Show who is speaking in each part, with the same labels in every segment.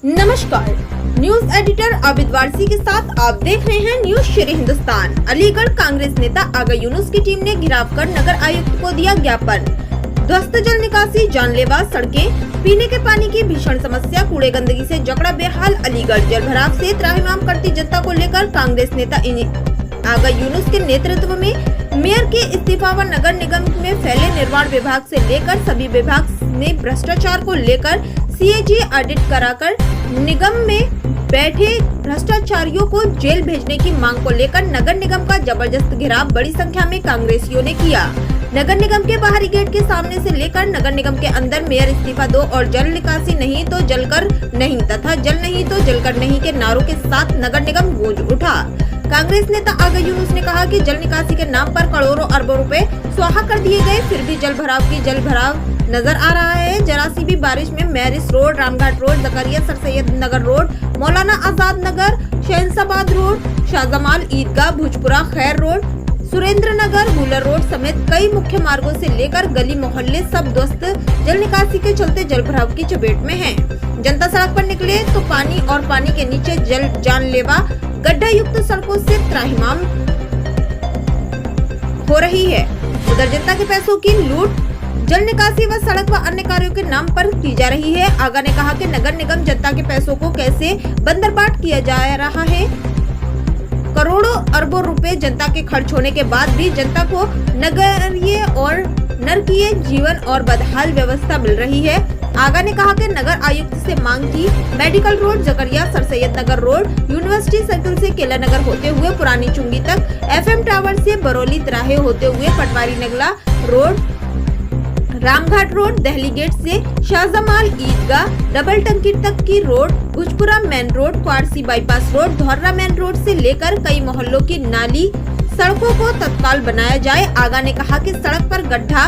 Speaker 1: नमस्कार, news editor Abid Warsi के साथ आप देख रहे हैं न्यूज शेरे हिंदुस्तान। अलीगढ़ कांग्रेस नेता आगा यूनुस की टीम ने घेराव कर नगर आयुक्त को दिया ज्ञापन। ध्वस्त जल निकासी, जानलेवा सड़कें, पीने के पानी की भीषण समस्या, कूड़े गंदगी से जकड़ा बेहाल अलीगढ़। जल भराव से त्राहिमाम करती जनता को लेकर कांग्रेस नेता आगा यूनुस के नेतृत्व में मेयर के इस्तीफा व नगर निगम में फैले निर्माण विभाग से लेकर सभी विभाग में भ्रष्टाचार को लेकर सीएजी ऑडिट कराकर निगम में बैठे भ्रष्टाचारियों को जेल भेजने की मांग को लेकर नगर निगम का जबरदस्त घेराव बड़ी संख्या में कांग्रेसियों ने किया। नगर निगम के बाहरी गेट के सामने से लेकर नगर निगम के अंदर मेयर इस्तीफा दो और जल निकासी नहीं तो जलकर नहीं तथा जल नहीं तो जलकर नहीं के नारों के साथ नगर निगम गूंज उठा। कांग्रेस नेता आगा यूनुस ने कहा कि जल निकासी के नाम पर करोड़ों अरबों रुपए स्वाहा कर दिए गए, फिर भी जल भराव नजर आ रहा है। जरा सी भी बारिश में मैरिस रोड, रामघाट रोड, जकरिया सर सैयद नगर रोड, मौलाना आजाद नगर, शहनशाबाद रोड, शाहजमाल ईदगाह, भुजपुरा खैर रोड, सुरेंद्र नगर, गुलर रोड समेत कई मुख्य मार्गों से लेकर गली मोहल्ले सब ध्वस्त जल निकासी के चलते जल भराव की चपेट में हैं। जनता सड़क पर निकले तो पानी और पानी के नीचे जल जानलेवा गड्ढा युक्त सड़कों से त्राहिमाम हो रही है। उधर जनता के पैसों की लूट जल निकासी व सड़क व अन्य कार्यों के नाम पर की जा रही है। आगा ने कहा कि नगर निगम जनता के पैसों को कैसे बंदरबाट किया जा रहा है। करोड़ों अरबों रुपए जनता के खर्च होने के बाद भी जनता को नगरीय और नरकीय जीवन और बदहाल व्यवस्था मिल रही है। आगा ने कहा कि नगर आयुक्त से मांग की मेडिकल रोड, जकरिया सर सैयद नगर रोड, यूनिवर्सिटी सर्कल से केला नगर होते हुए पुरानी चुंगी तक, FM टावर से बरौली तिराहे होते हुए Patwari Nagla road, Ramghat road, Dehli gate से शाहजमाल ईदगाह, डबल टंकी तक की road, Bhujpura main road, Quarsi bypass road, Dhaurra main road से लेकर कई मोहल्लों की नाली सड़कों को तत्काल बनाया जाए। आगा ने कहा कि सड़क पर गड्ढा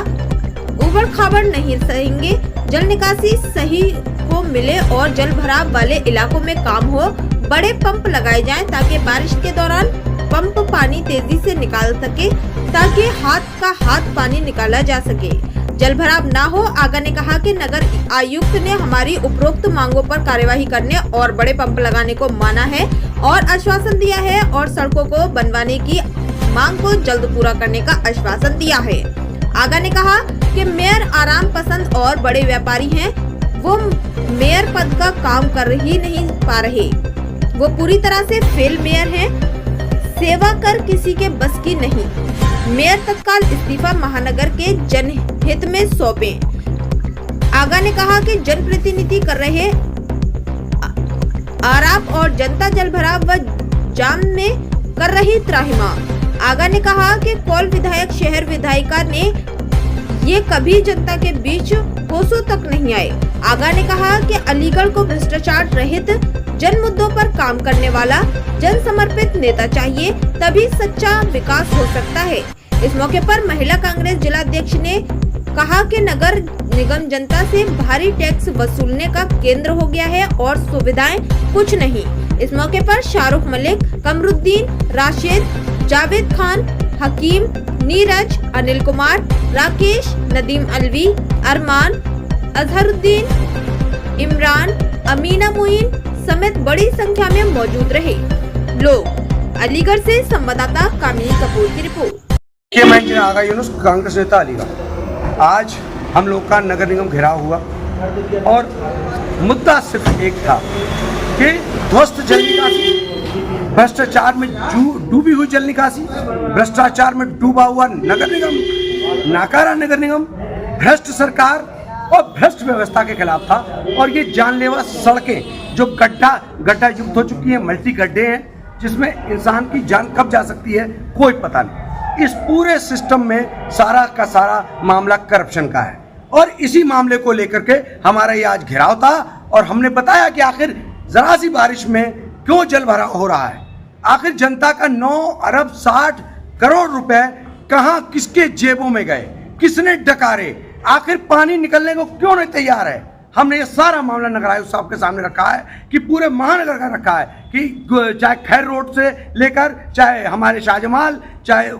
Speaker 1: उबड़ खाबड़ नहीं सहेंगे, जल निकासी सही को मिले और जल भराव वाले इलाकों में काम हो। बड़े पंप लगाए जाएं ताकि बारिश के दौरान पंप पानी तेजी से निकाल सके, ताकि हाथ का हाथ पानी निकाला जा सके, जल भराव ना हो। आगा ने कहा कि नगर आयुक्त ने हमारी उपरोक्त मांगों पर कार्यवाही करने और बड़े पंप लगाने को माना है और आश्वासन दिया है और सड़कों को बनवाने की मांग को जल्द पूरा करने का आश्वासन दिया है। आगा ने कहा कि मेयर आराम पसंद और बड़े व्यापारी हैं, वो मेयर पद का काम कर ही नहीं पा रहे, वो पूरी तरह से फेल मेयर हैं, सेवा कर किसी के बस की नहीं। मेयर तत्काल इस्तीफा महानगर के जनहित में सौंपें। आगा ने कहा कि जनप्रतिनिधि कर रहे आराप और जनता जल भराव व जाम में कर रही त्राहिमाम। आगा ने कहा कि कौल विधायक शहर विधायिका ने ये कभी जनता के बीच कोसों तक नहीं आए। आगा ने कहा कि अलीगढ़ को भ्रष्टाचार रहित जन मुद्दों पर काम करने वाला जन समर्पित नेता चाहिए, तभी सच्चा विकास हो सकता है। इस मौके पर महिला कांग्रेस जिलाध्यक्ष ने कहा कि नगर निगम जनता से भारी टैक्स वसूलने का केंद्र हो गया है और सुविधाएं कुछ नहीं। इस मौके पर शाहरुख मलिक, कमरुद्दीन, राशिद, जावेद खान, हकीम, नीरज, अनिल कुमार, राकेश, नदीम अलवी, अरमान, अजहरुद्दीन, इमरान, अमीना मुइन समेत बड़ी संख्या में मौजूद रहे लोग। अलीगढ़ से संवाददाता कामिनी कपूर की रिपोर्ट।
Speaker 2: मैं आगा यूनुस, कांग्रेस नेता अलीगढ़। आज हम लोग का नगर निगम घेराव हुआ और मुद्दा सिर्फ एक था कि ध्वस्त जल निकासी, भ्रष्टाचार में डूबी हुई जल निकासी, भ्रष्टाचार में डूबा हुआ नगर निगम, नाकारा नगर निगम, भ्रष्ट सरकार और भ्रष्ट व्यवस्था के खिलाफ था। और ये जानलेवा सड़कें जो गड्ढा युक्त हो चुकी हैं, मल्टी गड्ढे हैं जिसमें इंसान की जान कब जा सकती है कोई पता नहीं। इस पूरे सिस्टम में सारा का सारा मामला करप्शन का है और इसी मामले को लेकर के हमारा ये आज घेराव था और हमने बताया कि आखिर जरा सी बारिश में क्यों जल भराव हो रहा है। आखिर जनता का 9 अरब 60 करोड़ रुपए कहां किसके जेबों में गए, किसने डकारे, आखिर पानी निकलने को क्यों नहीं तैयार है। हमने ये सारा मामला नगर आयुक्त साहब के सामने रखा है कि पूरे महानगर का रखा है कि चाहे खैर रोड से लेकर चाहे हमारे शाहजमाल, चाहे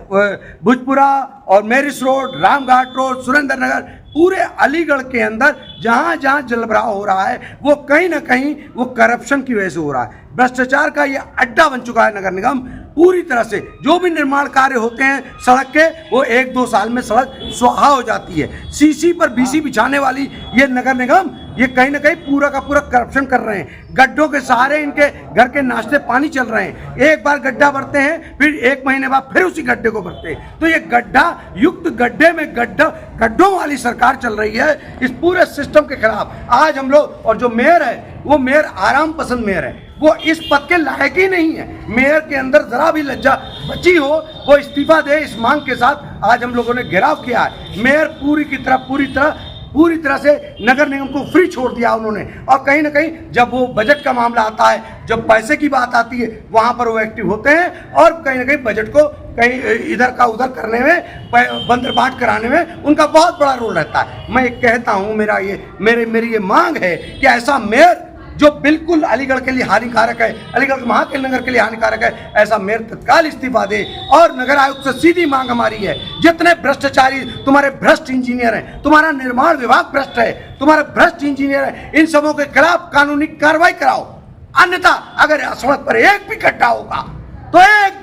Speaker 2: भुजपुरा और मेरिस रोड, रामघाट रोड, सुरेंद्र नगर, पूरे अलीगढ़ के अंदर जहाँ जहाँ जलभराव हो रहा है वो कहीं ना कहीं वो करप्शन की वजह से हो रहा है। भ्रष्टाचार का ये अड्डा बन चुका है नगर निगम। पूरी तरह से जो भी निर्माण कार्य होते हैं सड़क के, वो 1-2 साल में सड़क स्वाहा हो जाती है। सीसी पर बीसी बिछाने वाली ये नगर निगम, ये कहीं ना कहीं पूरा का पूरा करप्शन कर रहे हैं। गड्ढों के सहारे इनके घर के नाश्ते पानी चल रहे हैं। एक बार गड्ढा भरते हैं, फिर 1 महीने बाद फिर उसी गड्ढे को भरते हैं। तो ये गड्ढा युक्त गड्ढे में गड्ढों वाली सरकार चल रही है इस पूरे सिस्टम के खिलाफ। आज हम लोग, और जो मेयर है वो मेयर आराम पसंद मेयर है, वो इस पद के लायक ही नहीं है। मेयर के अंदर जरा भी लज्जा बची हो वो इस्तीफा दे, इस मांग के साथ आज हम लोगों ने घेराव किया है। मेयर पूरी तरह से नगर निगम को फ्री छोड़ दिया उन्होंने। और कहीं ना कहीं जब वो बजट का मामला आता है, जब पैसे की बात आती है, वहां पर वो एक्टिव होते हैं और कहीं ना कहीं बजट को कहीं इधर का उधर करने में, बंदरबाट कराने में उनका बहुत बड़ा रोल रहता है। मैं कहता हूं, मेरी ये मांग है कि ऐसा मेयर जो बिल्कुल अलीगढ़ के लिए हानिकारक है, अलीगढ़ महाकाल नगर के लिए हानिकारक है, ऐसा मेयर तत्काल इस्तीफा दे। और नगर आयुक्त से सीधी मांग हमारी है, जितने भ्रष्टाचारी तुम्हारे भ्रष्ट इंजीनियर हैं, तुम्हारा निर्माण विभाग भ्रष्ट है, तुम्हारे भ्रष्ट इंजीनियर हैं, इन सबों के खिलाफ कानूनी कार्रवाई कराओ। अन्यथा अगर सड़क पर एक भी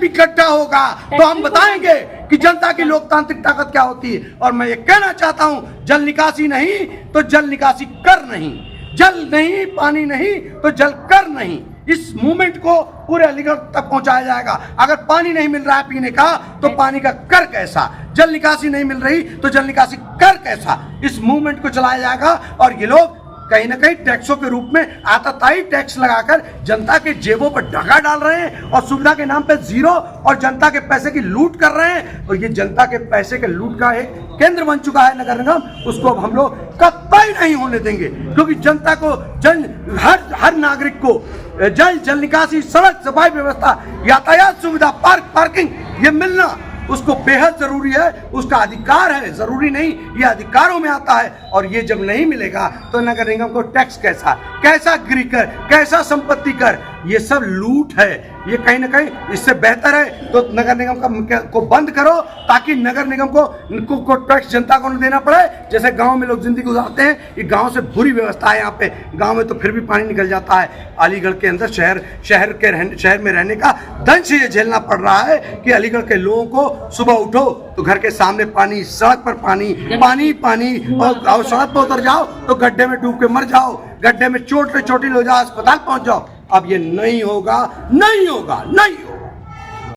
Speaker 2: गड्ढा होगा तो हम बताएंगे कि जनता की लोकतांत्रिक ताकत क्या होती है। और मैं ये कहना चाहता हूं, जल निकासी नहीं तो जल निकासी कर नहीं, जल नहीं, पानी नहीं तो जल कर नहीं। इस मूवमेंट को पूरे अलीगढ़ तक पहुंचाया जाएगा। अगर पानी नहीं मिल रहा है पीने का तो पानी का कर कैसा, जल निकासी नहीं मिल रही तो जल निकासी कर कैसा, इस मूवमेंट को चलाया जाएगा। और ये लोग कहीं ना कहीं टैक्सों के रूप में आताताई टैक्स लगाकर जनता के जेबों पर डाका डाल रहे हैं और सुविधा के नाम पे जीरो और जनता के पैसे की लूट कर रहे हैं। और ये जनता के पैसे के लूट का एक केंद्र बन चुका है नगर निगम। उसको अब हम लोग कतई नहीं होने देंगे, क्योंकि जनता को हर नागरिक को जल निकासी, सड़क, सफाई व्यवस्था, यातायात सुविधा, पार्किंग ये मिलना उसको बेहद जरूरी है, उसका अधिकार है, जरूरी नहीं, ये अधिकारों में आता है। और ये जब नहीं मिलेगा तो नगर निगम को टैक्स कैसा गृह कर, कैसा संपत्ति कर, ये सब लूट है। ये कहीं ना कहीं इससे बेहतर है तो नगर निगम को बंद करो, ताकि नगर निगम को टैक्स जनता को न देना पड़े। जैसे गांव में लोग जिंदगी गुजारते हैं, ये गांव से बुरी व्यवस्था है। यहाँ पे गांव में तो फिर भी पानी निकल जाता है, अलीगढ़ के अंदर शहर में रहने का दंश ये झेलना पड़ रहा है कि अलीगढ़ के लोगों को सुबह उठो तो घर के सामने पानी, सड़क पर पानी, और सड़क पर उतर जाओ तो गड्ढे में डूब के मर जाओ, गड्ढे में चोटी लो जाओ, अस्पताल पहुंच जाओ। अब ये नहीं होगा।